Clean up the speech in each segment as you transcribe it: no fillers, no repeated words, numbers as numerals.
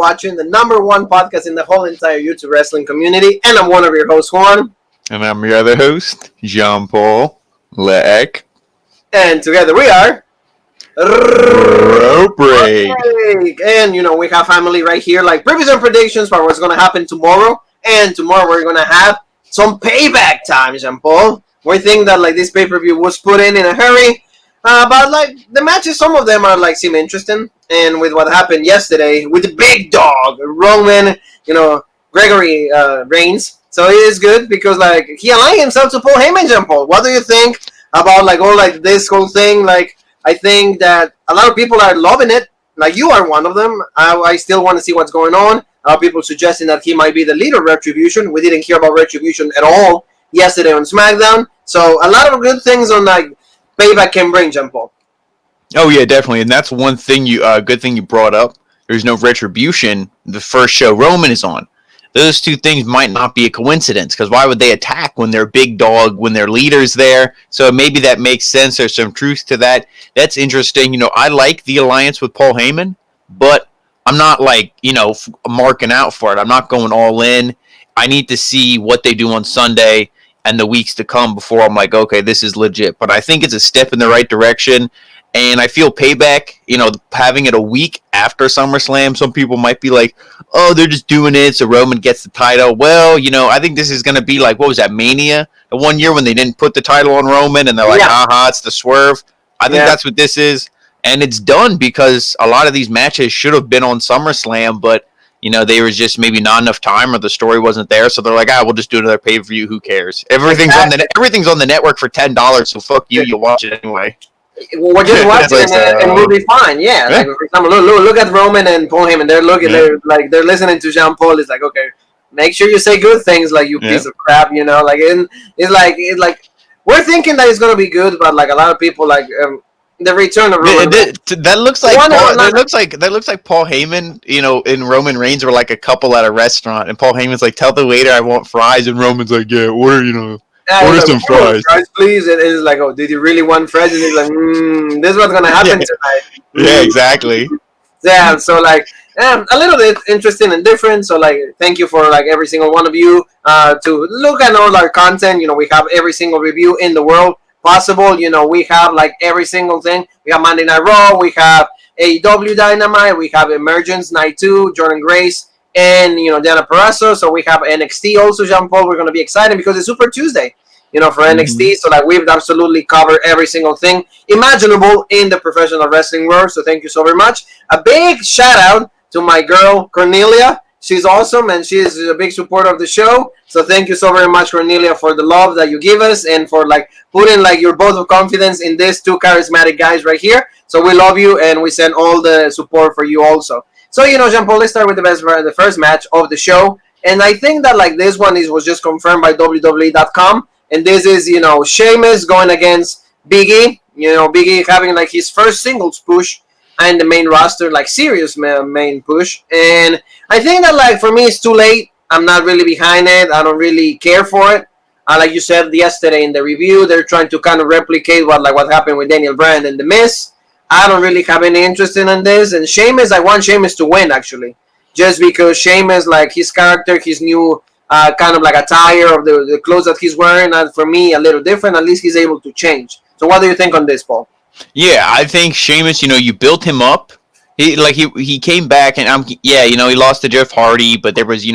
watching the #1 podcast in the whole entire YouTube wrestling community. And I'm one of your hosts, Juan. And I'm your other host, Jean-Paul Leek. And together we are... Rope Break. And, we have family right here, like previews and predictions for what's going to happen tomorrow. And tomorrow we're going to have some payback time, Jean-Paul. We think that, this pay-per-view was put in a hurry. But, the matches, some of them are, seem interesting. And with what happened yesterday with the big dog, Roman, Gregory Reigns. So it is good because, he aligned himself to Paul Heyman, Jean-Paul. What do you think about, this whole thing? I think that a lot of people are loving it. You are one of them. I still want to see what's going on. A lot of people suggesting that he might be the leader of Retribution. We didn't hear about Retribution at all yesterday on Smackdown. So a lot of good things on, Payback can bring, Jean-Paul. Oh yeah, definitely, and that's one thing good thing you brought up. There's no Retribution. The first show Roman is on. Those two things might not be a coincidence, because why would they attack when they're big dog, when their leader's there? So maybe that makes sense. There's some truth to that. That's interesting. I like the alliance with Paul Heyman, but I'm not marking out for it. I'm not going all in. I need to see what they do on Sunday and the weeks to come before I'm like, okay, this is legit. But I think it's a step in the right direction. And I feel Payback, having it a week after SummerSlam, some people might be like, oh, they're just doing it so Roman gets the title. Well, I think this is going to be what was that, Mania? The one year when they didn't put the title on Roman and they're like, it's the swerve. I think that's what this is. And it's done because a lot of these matches should have been on SummerSlam, but there was just maybe not enough time or the story wasn't there. So they're like, we'll just do another pay-per-view. Who cares? Everything's on the network for $10, so fuck you. You'll watch it anyway. We're just watching and we'll be fine. Yeah. For example, look at Roman and Paul Heyman. They're looking. Yeah. They're listening to Jean Paul. It's okay, make sure you say good things, you piece of crap. And it's like we're thinking that it's gonna be good, but a lot of people the return of Roman. That looks like Paul Heyman, in Roman Reigns were like a couple at a restaurant, and Paul Heyman's like, tell the waiter I want fries, and Roman's like, yeah, order some fries, please. And it's like, oh, did you really want fries? And he's like, this is what's gonna happen tonight. Yeah, exactly. Yeah, so a little bit interesting and different. So thank you for every single one of you to look at all our content. We have every single review in the world possible. We have every single thing. We have Monday Night Raw. We have AEW Dynamite. We have Emergence Night 2, Jordan Grace, and Diana Purazzo. So we have NXT also, Jean Paul. We're going to be excited because it's Super Tuesday, for NXT. So we've absolutely covered every single thing imaginable in the professional wrestling world. So thank you so very much. A big shout out to my girl Cornelia. She's awesome, and she's a big supporter of the show. So thank you so very much, Cornelia, for the love that you give us and for putting your vote of confidence in these two charismatic guys right here. So we love you, and we send all the support for you also. So, Jean-Paul, let's start with the first match of the show. And I think that, this one was just confirmed by WWE.com. And this is, Sheamus going against Big E. Big E having, his first singles push and the main roster, serious main push. And I think that, for me, it's too late. I'm not really behind it. I don't really care for it. Like you said yesterday in the review, they're trying to kind of replicate what happened with Daniel Bryan and The Miz. I don't really have any interest in this. And Sheamus, I want Sheamus to win, actually. Just because Sheamus, his character, his new kind of attire of the clothes that he's wearing, and for me, a little different. At least he's able to change. So what do you think on this, Paul? Yeah, I think Sheamus, you built him up. He came back and he lost to Jeff Hardy, but there was,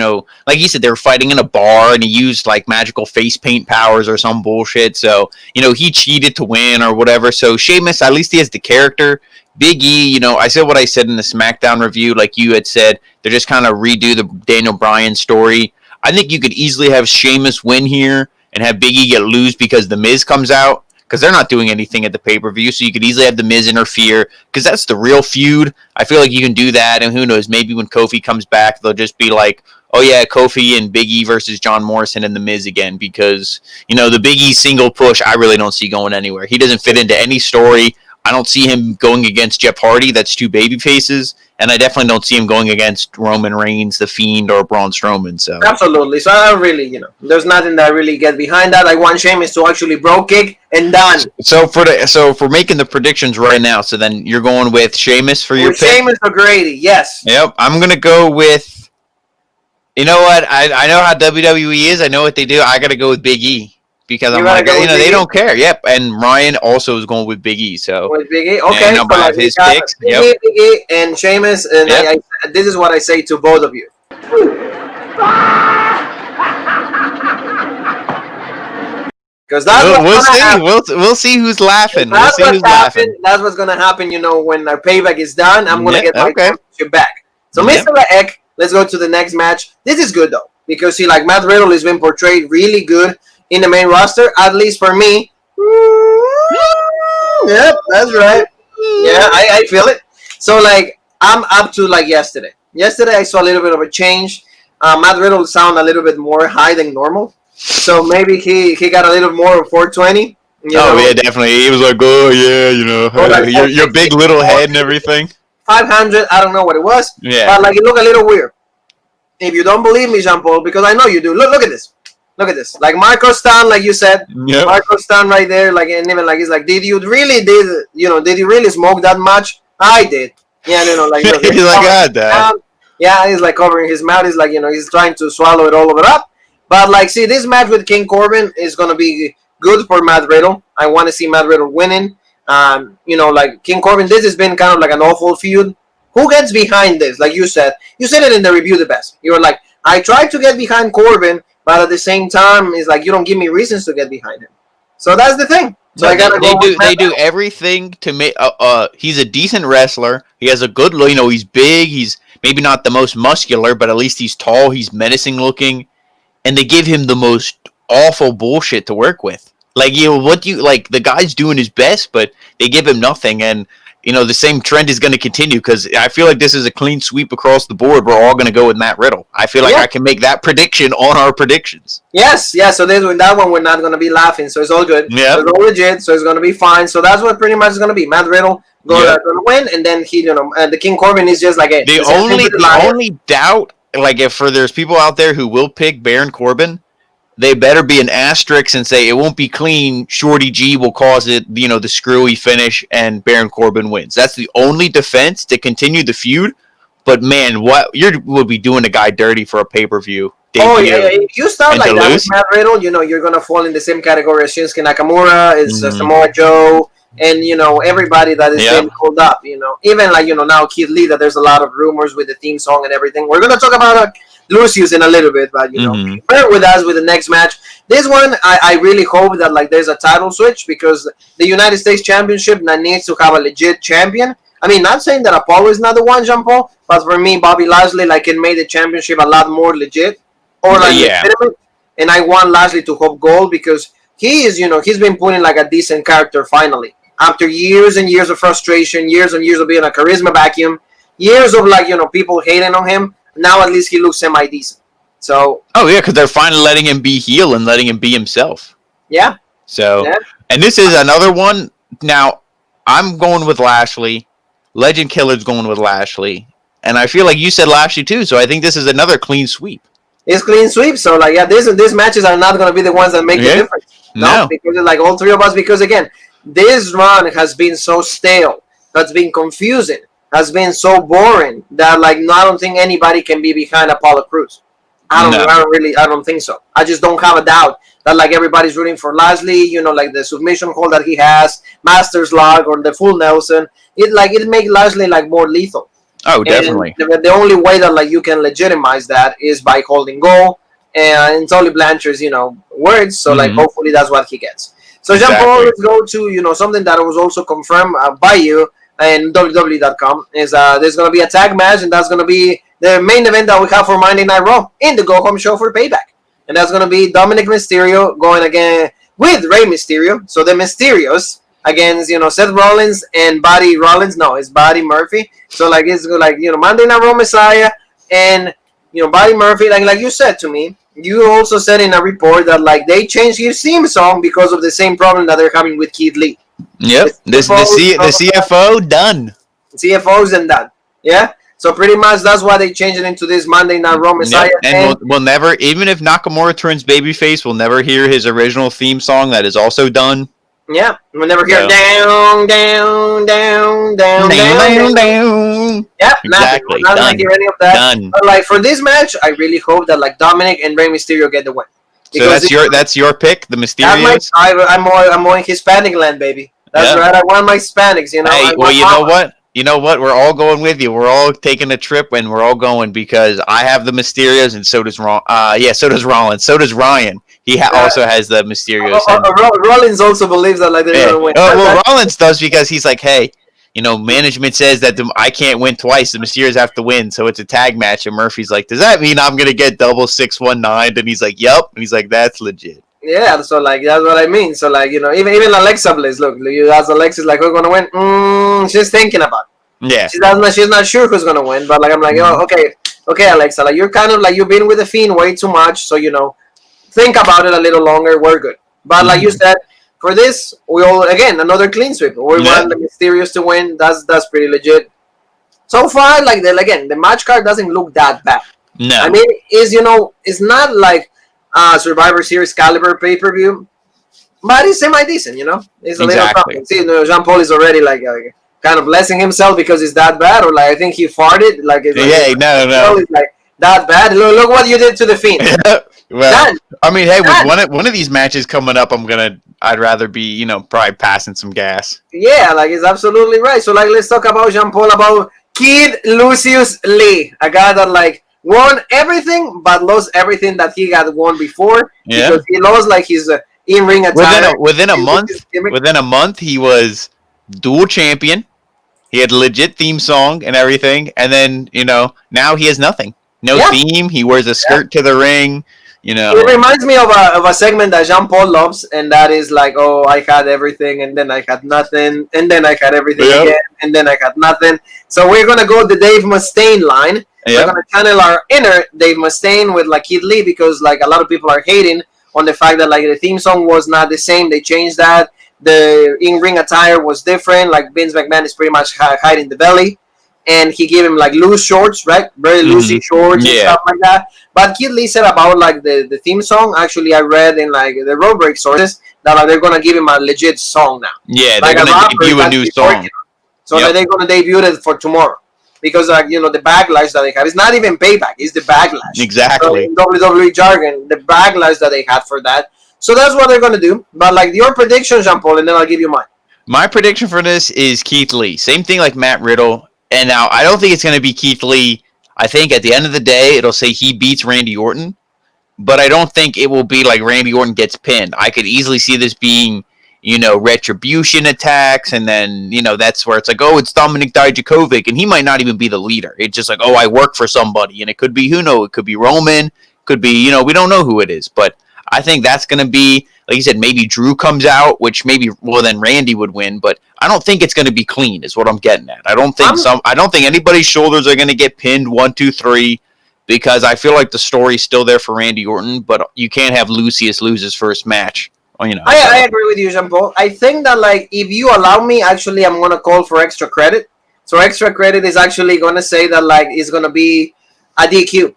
like you said, they were fighting in a bar and he used magical face paint powers or some bullshit. So, he cheated to win or whatever. So Sheamus, at least he has the character. Big E, I said what I said in the Smackdown review, like you had said, they're just kind of redo the Daniel Bryan story. I think you could easily have Sheamus win here and have Big E get lose because The Miz comes out. Because they're not doing anything at the pay-per-view, so you could easily have The Miz interfere, because that's the real feud. I feel like you can do that, and who knows, maybe when Kofi comes back, they'll just be like, oh yeah, Kofi and Big E versus John Morrison and The Miz again, because, the Big E single push, I really don't see going anywhere. He doesn't fit into any story. I don't see him going against Jeff Hardy. That's two baby faces. And I definitely don't see him going against Roman Reigns, The Fiend, or Braun Strowman. So absolutely. So I don't really, there's nothing that I really get behind that. I want Sheamus to actually bro kick and done. So for making the predictions right now, so then you're going with Sheamus for your pick? Sheamus O'Grady, yes. Yep. I'm going to go with, you know what? I know how WWE is. I know what they do. I got to go with Big E. Because I'm like, they don't care. Yep. And Ryan also is going with Big E. So with Big E, okay. So like his picks. Big E and Sheamus, and this is what I say to both of you. Because we'll see who's laughing. We'll see who's laughing. That's what's gonna happen. When our payback is done, I'm gonna get my championship back. So, Mr. Ek, let's go to the next match. This is good though, because Matt Riddle has been portrayed really good in the main roster, at least for me. Yep, that's right. Yeah, I feel it. So, I'm up to, yesterday. Yesterday, I saw a little bit of a change. Matt Riddle sound a little bit more high than normal. So, maybe he got a little more of 420. Yeah, definitely. He was like, oh, yeah, your big little head and everything. 500, I don't know what it was. Yeah. But, it looked a little weird. If you don't believe me, Jean-Paul, because I know you do. Look at this. Look at this. Marco Stan, like you said. Yep. Marco Stan right there. And even he's like, did you really smoke that much? I did. Yeah, he's like, Dad. Yeah, he's covering his mouth. He's he's trying to swallow it all over up. But see, this match with King Corbin is gonna be good for Matt Riddle. I want to see Matt Riddle winning. King Corbin, this has been kind of an awful feud. Who gets behind this? Like you said it in the review the best. You were like, I tried to get behind Corbin, but at the same time, it's you don't give me reasons to get behind him. So that's the thing. So I gotta go. They do everything to make. He's a decent wrestler. He has a good look. He's big. He's maybe not the most muscular, but at least he's tall. He's menacing looking, and they give him the most awful bullshit to work with. The guy's doing his best, but they give him nothing, and the same trend is going to continue because I feel like this is a clean sweep across the board. We're all going to go with Matt Riddle. I feel like I can make that prediction on our predictions. Yes, yeah. So with that one, we're not going to be laughing. So it's all good. Yeah, it's all legit. So it's going to be fine. So that's what pretty much is going to be. Matt Riddle going to win, and then the King Corbin is just the only doubt. If there's people out there who will pick Baron Corbin, they better be an asterisk and say it won't be clean. Shorty G will cause it, the screwy finish, and Baron Corbin wins. That's the only defense to continue the feud. But man, what you will be doing a guy dirty for a pay-per-view. Oh yeah, if you start like that with Matt Riddle, you're gonna fall in the same category as Shinsuke Nakamura, Samoa Joe, and everybody that is being called up. Even now Keith Lee, that there's a lot of rumors with the theme song and everything. We're gonna talk about Lucius in a little bit, but bear with us with the next match. This one, I really hope that there's a title switch because the United States Championship needs to have a legit champion. I mean, not saying that Apollo is not the one, Jean-Paul, but for me, Bobby Lashley can make the championship a lot more legit or legitimate. And I want Lashley to hold gold because he is, he's been putting a decent character finally after years and years of frustration, years and years of being a charisma vacuum, years of people hating on him. Now at least he looks semi-decent. So. Oh yeah, because they're finally letting him be heel and letting him be himself. Yeah. So, and this is another one. Now, I'm going with Lashley. Legend Killer's going with Lashley, and I feel like you said Lashley too. So I think this is another clean sweep. It's clean sweep. So these matches are not going to be the ones that make the difference. No, because all three of us. Because again, this run has been so stale. That's been confusing. Has been so boring that I don't think anybody can be behind Apollo Crews. I don't think so. I just don't have a doubt that everybody's rooting for Lashley. The submission hold that he has, Master's Lock or the full Nelson. It makes Lashley more lethal. Oh, definitely. And the only way that you can legitimize that is by holding goal and Tully Blanchard's words. So hopefully that's what he gets. So Jean-Paul, let's go to something that was also confirmed by you. And WWE.com is there's going to be a tag match, and that's going to be the main event that we have for Monday Night Raw in the Go Home show for Payback. And that's going to be Dominic Mysterio going again with Rey Mysterio. So the Mysterios against Seth Rollins and Buddy Rollins. No, it's Buddy Murphy. So it's Monday Night Raw Messiah and Buddy Murphy. Like you said to me, you also said in a report that they changed his theme song because of the same problem that they're having with Keith Lee. Yep. The CFO done. CFOs and that. Yeah. So pretty much that's why they changed it into this Monday Night Raw Messiah. Yep. And we'll never, even if Nakamura turns babyface, we'll never hear his original theme song that is also done. Yeah, we'll never hear down, down, down, down, down, down. Yeah, exactly. Not gonna hear any of that. Done. But like for this match, I really hope that like Dominic and Rey Mysterio get the win. Because so that's your pick, the Mysterios. I'm more in Hispanic land, baby. That's right. I want my Hispanics. You know. Hey, well, you know what? You know what? We're all going with you. We're all taking a trip, and we're all going because I have the Mysterios, and so does so does Rollins, so does Ryan. He also has the Mysterios. Rollins also believes that like they're gonna win. Oh well, Rollins does because he's like, hey, you know, management says that I can't win twice. The Mysterios have to win, so it's a tag match. And Murphy's like, does that mean I'm gonna get double 619? And he's like, yep. And he's like, that's legit. Yeah, so like that's what I mean. So like, you know, even Alexa Bliss, look, you ask Alexa's like, who's gonna win? She's thinking about it. Yeah. She's not sure who's gonna win, but like I'm like, oh, okay, Alexa, like you're kind of like you've been with the Fiend way too much, so you know, think about it a little longer. We're good. But like you said, for this, we all again another clean sweep. We want the Mysterios to win. That's pretty legit. So far, like the match card doesn't look that bad. No, I mean, it's not like Survivor Series caliber pay-per-view, but it's semi-decent, you know? It's a little something. See, Jean Paul is already like kind of blessing himself because it's that bad, or like I think he farted. Like, it's no. It's like that bad. Look what you did to the Fiend. Well, I mean, hey, with one of these matches coming up, I'd rather be, you know, probably passing some gas. Yeah, like it's absolutely right. So like, let's talk about Jean Paul, about Kid Lucius Lee, a guy that like won everything, but lost everything that he had won before. Yeah. Because he lost like his in-ring attire. Within a month, he was dual champion. He had legit theme song and everything, and then you know now he has nothing. No theme. He wears a skirt to the ring. You know, it reminds me of a segment that Jean Paul loves, and that is like, oh, I had everything, and then I had nothing, and then I had everything again, and then I had nothing. So we're gonna go the Dave Mustaine line. We're gonna channel our inner Dave Mustaine with like Kid Lee because like a lot of people are hating on the fact that like the theme song was not the same. They changed that. The in-ring attire was different. Like Vince McMahon is pretty much hiding the belly, and he gave him like loose shorts, right? Very loosey shorts and stuff like that. But Kid Lee said about like the theme song. Actually, I read in like the road break sources that like, they're gonna give him a legit song now. Yeah, they're gonna debut a new song. So they're gonna debut it for tomorrow. Because like you know the backlash that they have, it's not even Payback, it's the backlash. Exactly. So in WWE jargon, the backlash that they had for that. So that's what they're gonna do. But like your prediction, Jean Paul, and then I'll give you mine. My prediction for this is Keith Lee. Same thing like Matt Riddle. And now I don't think it's gonna be Keith Lee. I think at the end of the day it'll say he beats Randy Orton. But I don't think it will be like Randy Orton gets pinned. I could easily see this being, you know, retribution attacks, and then, you know, that's where it's like, oh, it's Dominic Dijakovic, and he might not even be the leader. It's just like, oh, I work for somebody, and it could be, who knows, it could be Roman, could be, you know, we don't know who it is, but I think that's going to be, like you said, maybe Drew comes out, which maybe, well, then Randy would win, but I don't think it's going to be clean, is what I'm getting at. I don't think anybody's shoulders are going to get pinned 1, 2, 3, because I feel like the story's still there for Randy Orton, but you can't have Lucius lose his first match. You know, I agree with you, Jean Paul. I think that like if you allow me, actually, I'm gonna call for extra credit. So extra credit is actually gonna say that like it's gonna be a DQ.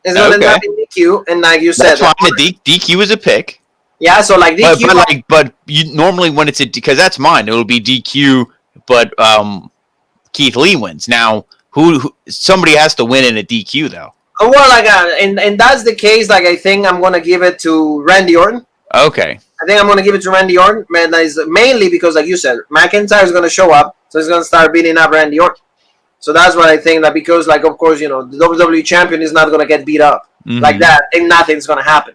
It's gonna end up in DQ, and like you said, that's fine. DQ is a pick. Yeah, so like DQ, but you normally when it's because that's mine, it'll be DQ. But Keith Lee wins. Now, who somebody has to win in a DQ though. Well, like and that's the case. Like I think I'm gonna give it to Randy Orton. Okay. I think I'm going to give it to Randy Orton. Man, that is mainly because, like you said, McIntyre is going to show up, so he's going to start beating up Randy Orton. So that's what I think, that because, like, of course, you know, the WWE champion is not going to get beat up like that, and nothing's going to happen.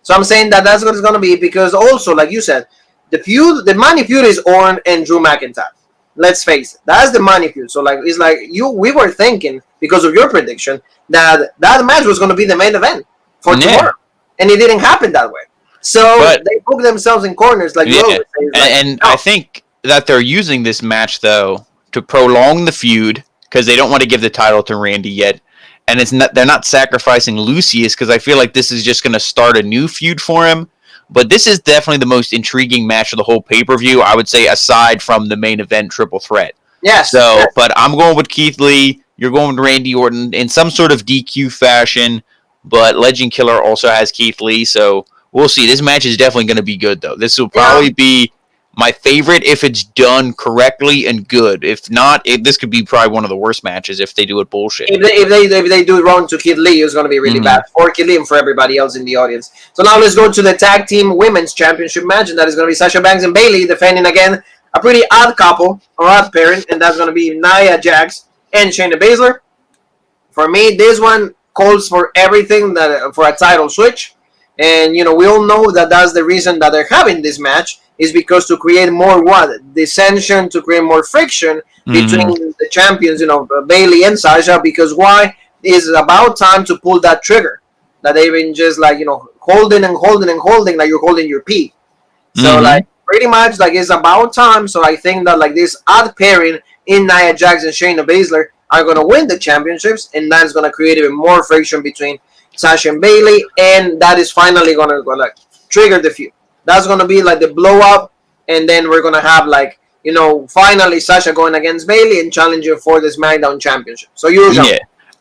So I'm saying that that's what it's going to be, because also, like you said, the money feud is Orton and Drew McIntyre. Let's face it, that's the money feud. So like it's like we were thinking, because of your prediction, that match was going to be the main event for tomorrow, and it didn't happen that way. So they book themselves in corners, like you always say. And I think that they're using this match though to prolong the feud because they don't want to give the title to Randy yet, and they're not sacrificing Lucius because I feel like this is just going to start a new feud for him, But this is definitely the most intriguing match of the whole pay-per-view, I would say, aside from the main event triple threat. Yes. So, yes. but I'm going with Keith Lee. You're going with Randy Orton in some sort of DQ fashion. But Legend Killer also has Keith Lee, so we'll see. This match is definitely going to be good, though. This will probably be my favorite if it's done correctly and good. If not, this could be probably one of the worst matches if they do it bullshit. If they do it wrong to Kid Lee, it's going to be really bad for Kid Lee and for everybody else in the audience. So now let's go to the Tag Team Women's Championship match, and that is going to be Sasha Banks and Bayley defending again a pretty odd couple or odd pairing, and that's going to be Nia Jax and Shayna Baszler. For me, this one calls for everything for a title switch, and we all know that that's the reason that they're having this match. Is because to create more dissension, to create more friction between the champions, Bayley and Sasha. Because why? It's about time to pull that trigger that they've been just holding and holding and holding, like you're holding your pee. So pretty much it's about time. So I think that this odd pairing in Nia Jax and Shayna Baszler are gonna win the championships, and that's gonna create even more friction between Sasha and Bayley, and that is finally gonna trigger the feud. That's going to be the blow up, and then we're going to have finally Sasha going against Bayley and challenging for the SmackDown Championship. So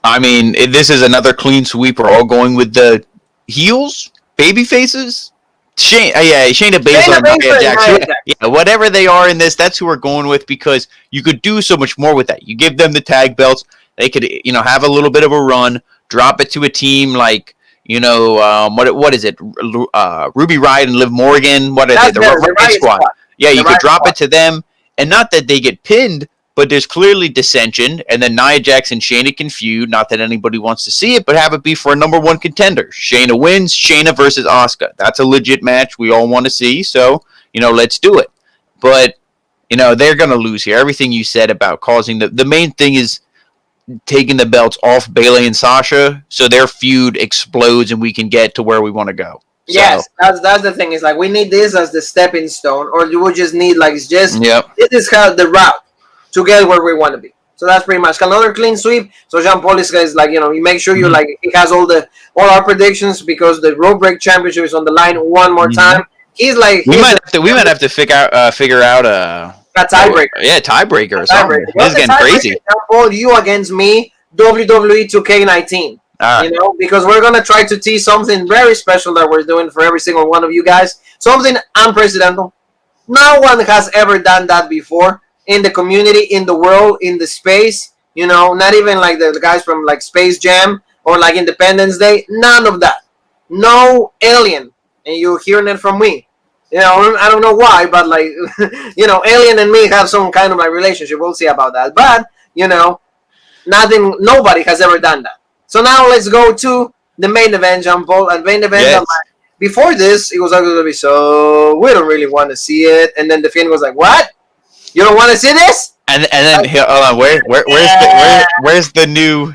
I mean, this is another clean sweep. We're all going with the heels, baby faces. Shayna Baszler and Nia Jax. Yeah, whatever they are in this, that's who we're going with because you could do so much more with that. You give them the tag belts, they could have a little bit of a run, drop it to a team like. What is it? Ruby Riott and Liv Morgan. What are they? The Riott Squad. Yeah, you could drop it to them, and not that they get pinned, but there's clearly dissension, and then Nia Jax and Shayna can feud. Not that anybody wants to see it, but have it be for a number one contender. Shayna wins. Shayna versus Asuka. That's a legit match we all want to see. So let's do it. But they're gonna lose here. Everything you said about causing the main thing is. Taking the belts off Bayley and Sasha, so their feud explodes and we can get to where we want to go. So. Yes, that's the thing. Is we need this as the stepping stone, or you would just need this is how the route to get where we want to be. So that's pretty much another clean sweep. So Jean Paul is you make sure you he has all our predictions because the Road Break Championship is on the line one more time. He's we might have to figure out a tiebreaker. Yeah, tiebreaker or something. This is getting crazy. You against me, WWE 2K19. Right. Because we're going to try to tease something very special that we're doing for every single one of you guys. Something unprecedented. No one has ever done that before in the community, in the world, in the space. Not even the guys from Space Jam or Independence Day. None of that. No alien. And you're hearing it from me. I don't know why, but Alien and me have some kind of relationship. We'll see about that. But nobody has ever done that. So now let's go to the main event, Jean Paul. And main event, before this, it was going to be so we don't really want to see it. And then the Fiend was like, "What? You don't want to see this?" And then hold on, where's the new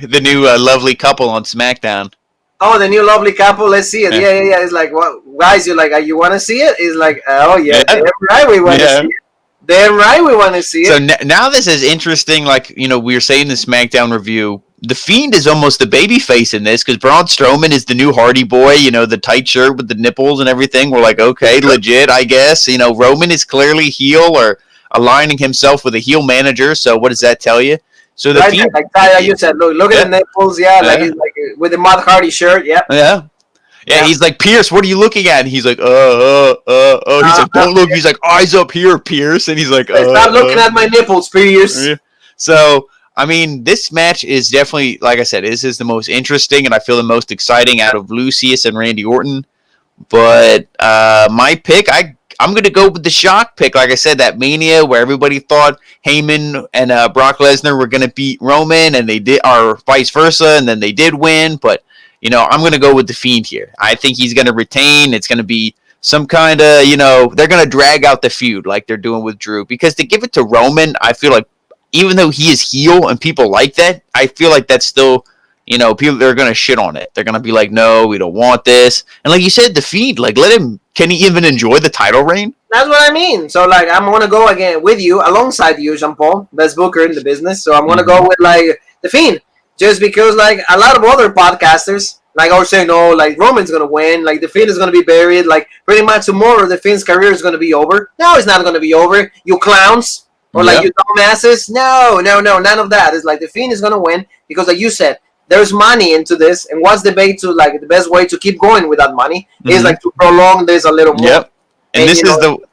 lovely couple on SmackDown? Oh, the new lovely couple. Let's see it. Yeah. It's what, guys? You're you want to see it? It's oh yeah, damn right we want to see it. Damn right we want to see it. So now this is interesting. We were saying in the SmackDown review, the Fiend is almost the baby face in this because Braun Strowman is the new Hardy Boy. The tight shirt with the nipples and everything. We're okay, legit, I guess. Roman is clearly heel or aligning himself with a heel manager. So what does that tell you? So the Fiend, you said, look at the nipples, he's with the Matt Hardy shirt, yeah. He's like, Pierce, what are you looking at? And he's like, He's like, don't look. He's like, eyes up here, Pierce. And he's like, stop looking at my nipples, Pierce. So, I mean, this match is definitely, like I said, this is the most interesting and I feel the most exciting out of Lucius and Randy Orton. But my pick, I'm going to go with the shock pick. Like I said, that Mania where everybody thought Heyman and Brock Lesnar were going to beat Roman, and they did, or vice versa, and then they did win. But, I'm going to go with the Fiend here. I think he's going to retain. It's going to be some kind of, they're going to drag out the feud like they're doing with Drew. Because to give it to Roman, I feel like, even though he is heel and people like that, I feel like that's still... people, they're going to shit on it. They're going to be like, no, we don't want this. And like you said, the Fiend, let him, can he even enjoy the title reign? That's what I mean. So, I'm going to go again with you, alongside you, Jean Paul, best booker in the business. So I'm going to go with, the Fiend. Just because, a lot of other podcasters like I was saying, no, like Roman's gonna win, like the Fiend is gonna be buried, like pretty much tomorrow the Fiend's career is gonna be over. No, it's not gonna be over. You clowns. Or like you dumbasses. No, none of that. It's like the Fiend is gonna win because like you said, there's money into this, and what's the way to like the best way to keep going with that money is like to prolong this a little more. Yep. And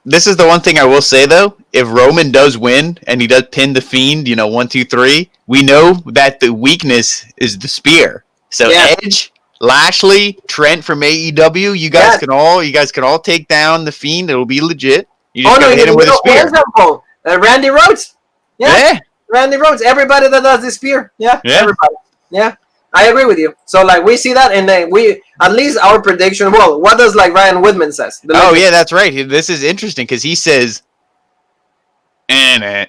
this is the one thing I will say though. If Roman does win and he does pin the Fiend, 1, 2, 3, we know that the weakness is the spear. So Edge, Lashley, Trent from AEW, you guys can all take down the Fiend. It'll be legit. You just gotta hit him with a spear. Randy Rhodes. Yeah. Randy Rhodes. Everybody that does the spear. Yeah. Everybody. Yeah. I agree with you. So like we see that, and then we at least our prediction. Well, what does like Ryan Woodman says? That's right. This is interesting because he says, Oh,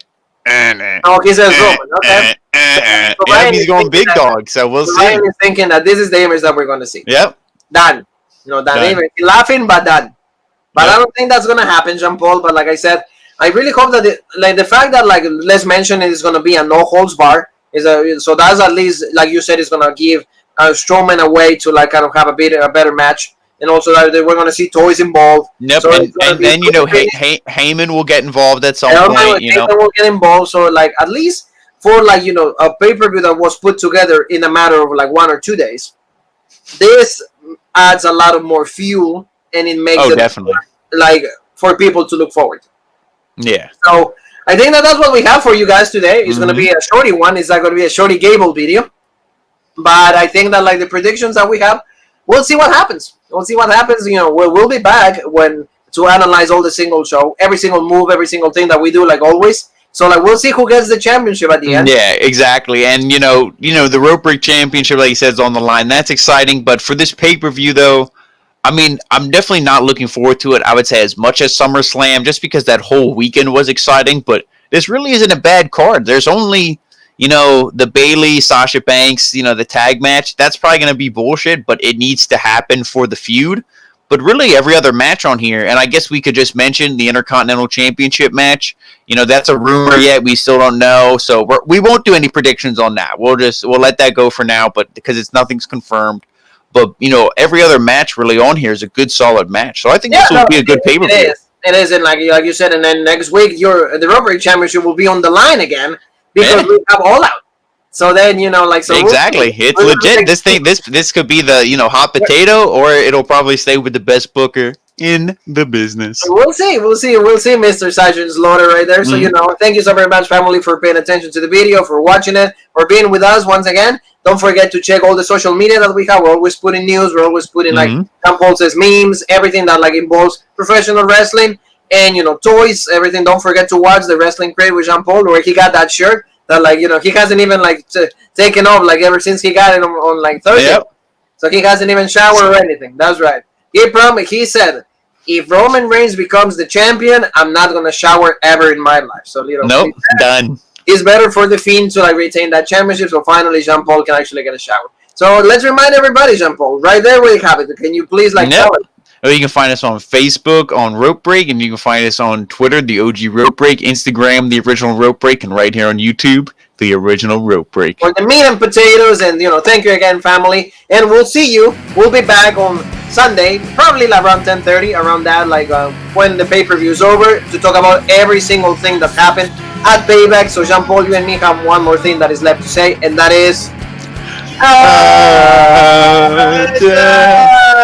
he says Roman. Okay. So he's going big dog. So we'll see. Ryan is thinking that this is the image that we're going to see. Yep. Done. That image. He's laughing, but done. But I don't think that's going to happen, Jean Paul. But like I said, I really hope that the fact that like let's mention it is going to be a no holds bar so that's at least like you said is going to give Strowman a way to like kind of have a better match, and also that we're going to see toys involved. Yep, so and then Heyman will get involved at some point. Heyman will get involved. So like at least for like a pay-per-view that was put together in a matter of like 1 or 2 days, this adds a lot of more fuel, and it makes it definitely like for people to look forward to. Yeah. So I think that's what we have for you guys today. It's going to be a shorty one. It's not going to be a shorty Gable video. But I think that like the predictions that we have, we'll see what happens. We'll see what happens. We'll be back to analyze all the single show, every single move, every single thing that we do, like always. So like we'll see who gets the championship at the end. Yeah, exactly. And the rope break championship, like you said, is on the line. That's exciting. But for this pay-per-view though, I mean, I'm definitely not looking forward to it, I would say, as much as SummerSlam, just because that whole weekend was exciting. But this really isn't a bad card. There's only, the Bayley, Sasha Banks, the tag match. That's probably going to be bullshit, but it needs to happen for the feud. But really, every other match on here, and I guess we could just mention the Intercontinental Championship match. That's a rumor yet. We still don't know. So we won't do any predictions on that. We'll let that go for now, but because nothing's confirmed. But, every other match really on here is a good, solid match. So I think this will be a good pay-per-view. It is, and like you said, and then next week, the Rope Break Championship will be on the line again because we have All Out. So then, exactly. It's legit. This could be the, hot potato, or it'll probably stay with the best booker in the business. We'll see, Mr. Sergeant Slaughter right there. So, thank you so very much, family, for paying attention to the video, for watching it, for being with us once again. Don't forget to check all the social media that we have. We're always putting news. We're always putting like Jean Paul says memes, everything that like involves professional wrestling and toys, everything. Don't forget to watch the Wrestling Crate with Jean Paul, where he got that shirt that like he hasn't even like taken off like ever since he got it on like Thursday. Yep. So he hasn't even showered or anything. That's right. He said, if Roman Reigns becomes the champion, I'm not gonna shower ever in my life. So nope, done. It's better for the Fiend to like retain that championship, so finally Jean Paul can actually get a shower. So let's remind everybody, Jean Paul, right there where you have it. Can you please tell it? Oh, you can find us on Facebook on Rope Break, and you can find us on Twitter, the OG Rope Break, Instagram, the original Rope Break, and right here on YouTube, the original Rope Break. For the meat and potatoes, and thank you again, family. And we'll see you. We'll be back on Sunday, probably like around 10:30, around that, like when the pay-per-view is over, to talk about every single thing that happened at Payback. So Jean Paul, you and me have one more thing that is left to say, and that is